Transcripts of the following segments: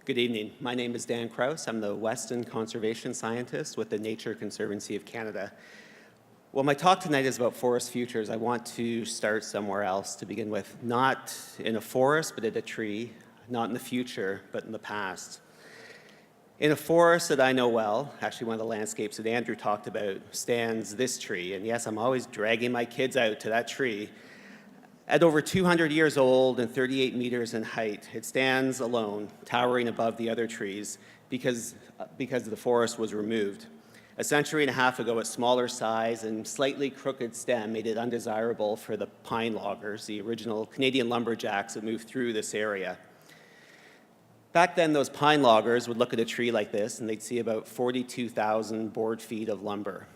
Good evening. My name is Dan Kraus. I'm the Weston Conservation Scientist with the Conservancy of Canada. Well, my talk tonight is about forest futures. I want to start somewhere else to begin with. Not in a forest, but in a tree. Not in the future, but in the past. In a forest that I know well, actually one of the landscapes that Andrew talked about, stands this tree. And yes, I'm always dragging my kids out to that tree. At over 200 years old and 38 meters in height, it stands alone, towering above the other trees because the forest was removed. A century and a half ago, its smaller size and slightly crooked stem made it undesirable for the pine loggers, the original Canadian lumberjacks that moved through this area. Back then, those pine loggers would look at a tree like this and they'd see about 42,000 board feet of lumber.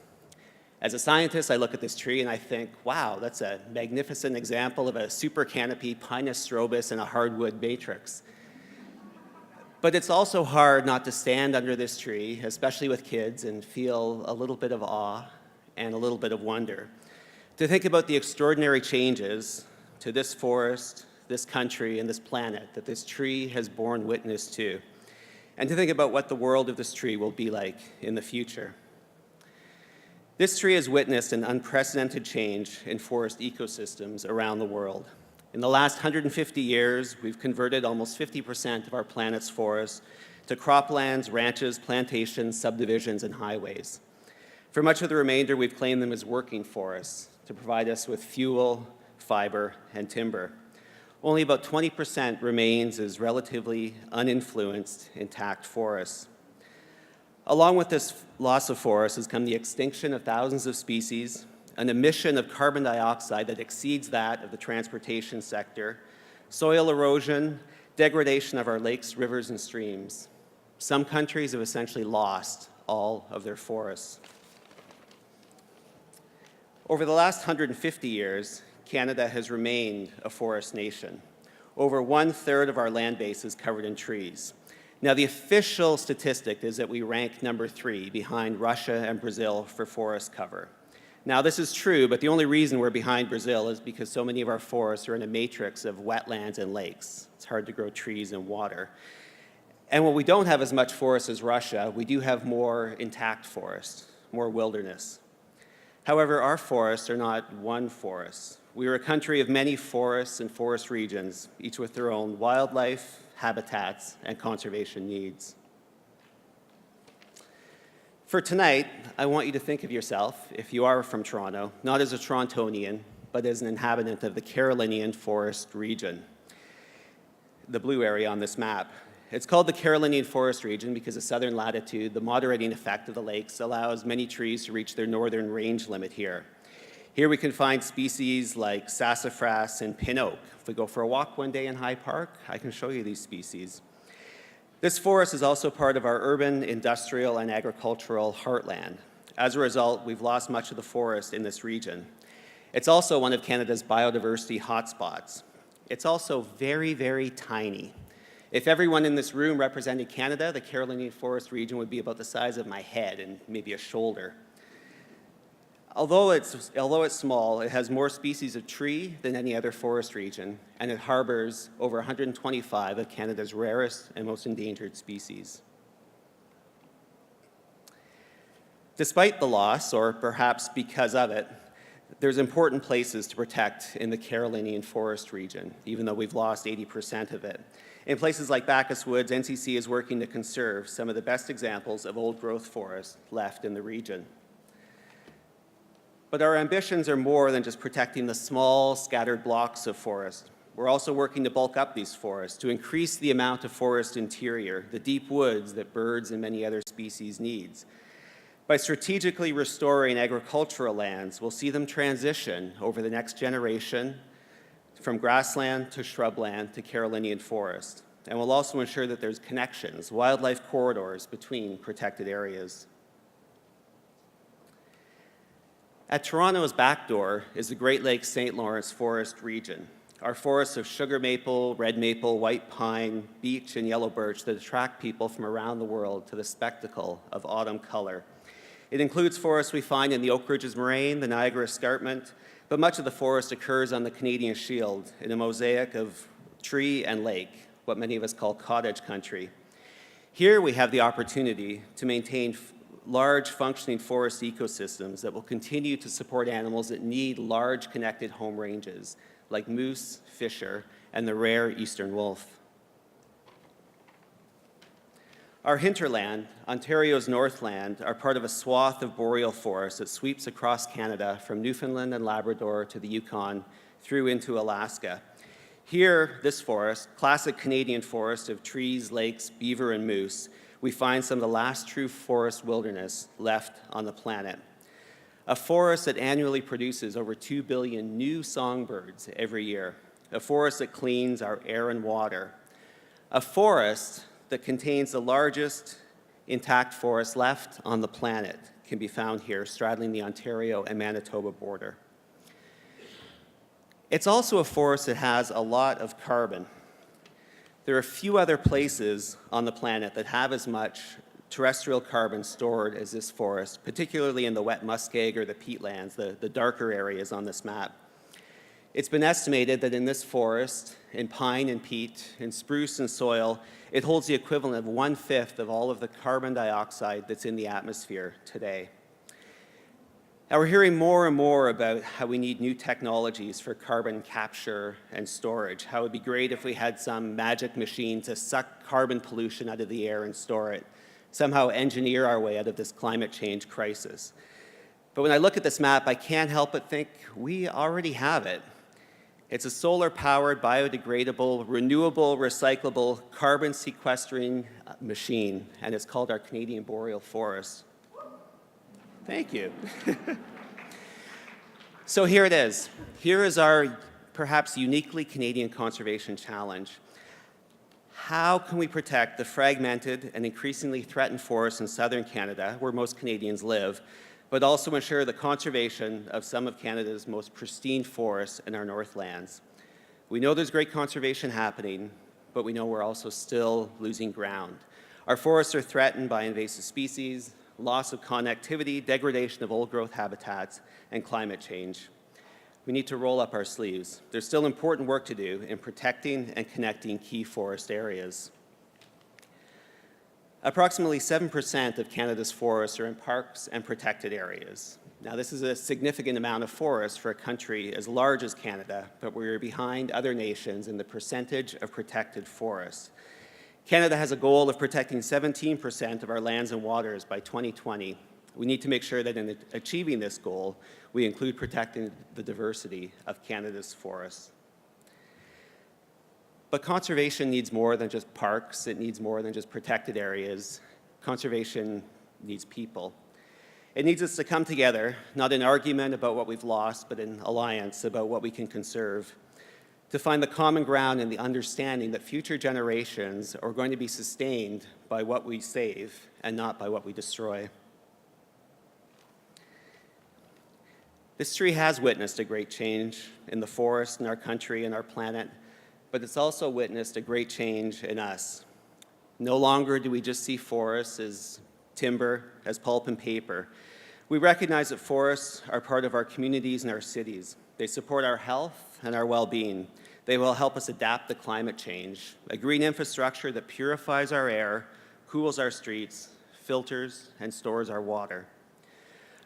As a scientist, I look at this tree and I think, wow, that's a magnificent example of a super canopy, Pinus strobus, and a hardwood matrix. But it's also hard not to stand under this tree, especially with kids, and feel a little bit of awe and a little bit of wonder. To think about the extraordinary changes to this forest, this country, and this planet that this tree has borne witness to. And to think about what the world of this tree will be like in the future. This tree has witnessed an unprecedented change in forest ecosystems around the world. In the last 150 years, we've converted almost 50% of our planet's forests to croplands, ranches, plantations, subdivisions, and highways. For much of the remainder, we've claimed them as working forests to provide us with fuel, fiber, and timber. Only about 20% remains as relatively uninfluenced, intact forests. Along with this loss of forests has come the extinction of thousands of species, an emission of carbon dioxide that exceeds that of the transportation sector, soil erosion, degradation of our lakes, rivers, and streams. Some countries have essentially lost all of their forests. Over the last 150 years, Canada has remained a forest nation. Over 1/3 of our land base is covered in trees. Now, the official statistic is that we rank number 3 behind Russia and Brazil for forest cover. Now, this is true, but the only reason we're behind Brazil is because so many of our forests are in a matrix of wetlands and lakes. It's hard to grow trees and water. And while we don't have as much forest as Russia, we do have more intact forest, more wilderness. However, our forests are not one forest. We are a country of many forests and forest regions, each with their own wildlife, habitats, and conservation needs. For tonight, I want you to think of yourself, if you are from Toronto, not as a Torontonian, but as an inhabitant of the Carolinian Forest region, the blue area on this map. It's called the Carolinian Forest region because of southern latitude, the moderating effect of the lakes allows many trees to reach their northern range limit here. Here we can find species like sassafras and pin oak. If we go for a walk one day in High Park, I can show you these species. This forest is also part of our urban, industrial, and agricultural heartland. As a result, we've lost much of the forest in this region. It's also one of Canada's biodiversity hotspots. It's also very, very tiny. If everyone in this room represented Canada, the Carolinian Forest region would be about the size of my head and maybe a shoulder. Although it's small, it has more species of tree than any other forest region, and it harbors over 125 of Canada's rarest and most endangered species. Despite the loss, or perhaps because of it, there's important places to protect in the Carolinian Forest region, even though we've lost 80% of it. In places like Bacchus Woods, NCC is working to conserve some of the best examples of old-growth forest left in the region. But our ambitions are more than just protecting the small, scattered blocks of forest. We're also working to bulk up these forests, to increase the amount of forest interior, the deep woods that birds and many other species need. By strategically restoring agricultural lands, we'll see them transition over the next generation from grassland to shrubland to Carolinian forest. And we'll also ensure that there's connections, wildlife corridors between protected areas. At Toronto's back door is the Great Lakes St. Lawrence Forest region. Our forests of sugar maple, red maple, white pine, beech, and yellow birch that attract people from around the world to the spectacle of autumn color. It includes forests we find in the Oak Ridges Moraine, the Niagara Escarpment, but much of the forest occurs on the Canadian Shield in a mosaic of tree and lake, what many of us call cottage country. Here we have the opportunity to maintain large functioning forest ecosystems that will continue to support animals that need large connected home ranges, like moose, fisher, and the rare eastern wolf. Our hinterland, Ontario's Northland, are part of a swath of boreal forest that sweeps across Canada from Newfoundland and Labrador to the Yukon through into Alaska. Here, this forest, classic Canadian forest of trees, lakes, beaver, and moose, we find some of the last true forest wilderness left on the planet. A forest that annually produces over 2 billion new songbirds every year. A forest that cleans our air and water. A forest that contains the largest intact forest left on the planet can be found here, straddling the Ontario and Manitoba border. It's also a forest that has a lot of carbon. There are few other places on the planet that have as much terrestrial carbon stored as this forest, particularly in the wet muskeg or the peatlands, the darker areas on this map. It's been estimated that in this forest, in pine and peat, in spruce and soil, it holds the equivalent of 1/5 of all of the carbon dioxide that's in the atmosphere today. Now we're hearing more and more about how we need new technologies for carbon capture and storage, how it would be great if we had some magic machine to suck carbon pollution out of the air and store it, somehow engineer our way out of this climate change crisis. But when I look at this map, I can't help but think we already have it. It's a solar-powered, biodegradable, renewable, recyclable, carbon sequestering machine, and it's called our Canadian Boreal Forest. Thank you. So here it is. Here is our perhaps uniquely Canadian conservation challenge. How can we protect the fragmented and increasingly threatened forests in southern Canada, where most Canadians live, but also ensure the conservation of some of Canada's most pristine forests in our Northlands? We know there's great conservation happening, but we know we're also still losing ground. Our forests are threatened by invasive species, loss of connectivity, degradation of old-growth habitats, and climate change. We need to roll up our sleeves. There's still important work to do in protecting and connecting key forest areas. Approximately 7% of Canada's forests are in parks and protected areas. Now, this is a significant amount of forest for a country as large as Canada, but we're behind other nations in the percentage of protected forests. Canada has a goal of protecting 17% of our lands and waters by 2020. We need to make sure that in achieving this goal, we include protecting the diversity of Canada's forests. But conservation needs more than just parks. It needs more than just protected areas. Conservation needs people. It needs us to come together, not in argument about what we've lost, but in alliance about what we can conserve, to find the common ground and the understanding that future generations are going to be sustained by what we save and not by what we destroy. This tree has witnessed a great change in the forest, in our country, and our planet, but it's also witnessed a great change in us. No longer do we just see forests as timber, as pulp and paper. We recognize that forests are part of our communities and our cities. They support our health and our well-being. They will help us adapt to climate change, a green infrastructure that purifies our air, cools our streets, filters, and stores our water.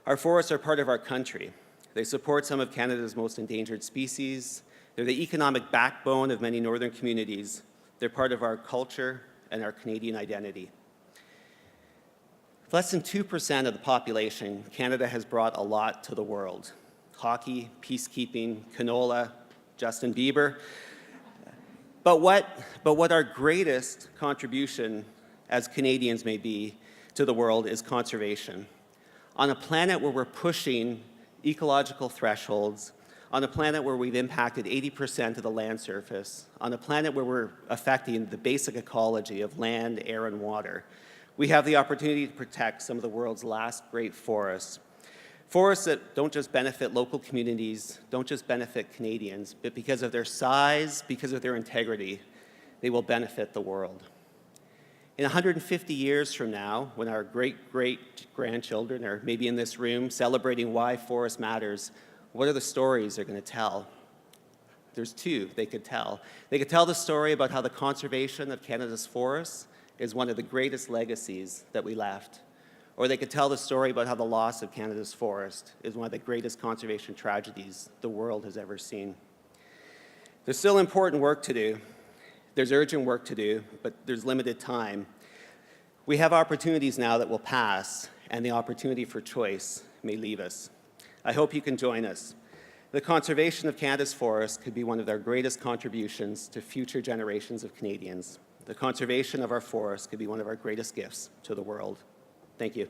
Our forests are part of our country. They support some of Canada's most endangered species. They're the economic backbone of many northern communities. They're part of our culture and our Canadian identity. Less than 2% of the population, Canada has brought a lot to the world. Hockey, peacekeeping, canola, Justin Bieber. But what our greatest contribution as Canadians may be to the world is conservation. On a planet where we're pushing ecological thresholds, on a planet where we've impacted 80% of the land surface, on a planet where we're affecting the basic ecology of land, air, and water, we have the opportunity to protect some of the world's last great forests. Forests that don't just benefit local communities, don't just benefit Canadians, but because of their size, because of their integrity, they will benefit the world. In 150 years from now, when our great-great-grandchildren are maybe in this room celebrating why forest matters, what are the stories they're going to tell? There's two they could tell. They could tell the story about how the conservation of Canada's forests is one of the greatest legacies that we left. Or they could tell the story about how the loss of Canada's forest is one of the greatest conservation tragedies the world has ever seen. There's still important work to do. There's urgent work to do, but there's limited time. We have opportunities now that will pass, and the opportunity for choice may leave us. I hope you can join us. The conservation of Canada's forests could be one of their greatest contributions to future generations of Canadians. The conservation of our forests could be one of our greatest gifts to the world. Thank you.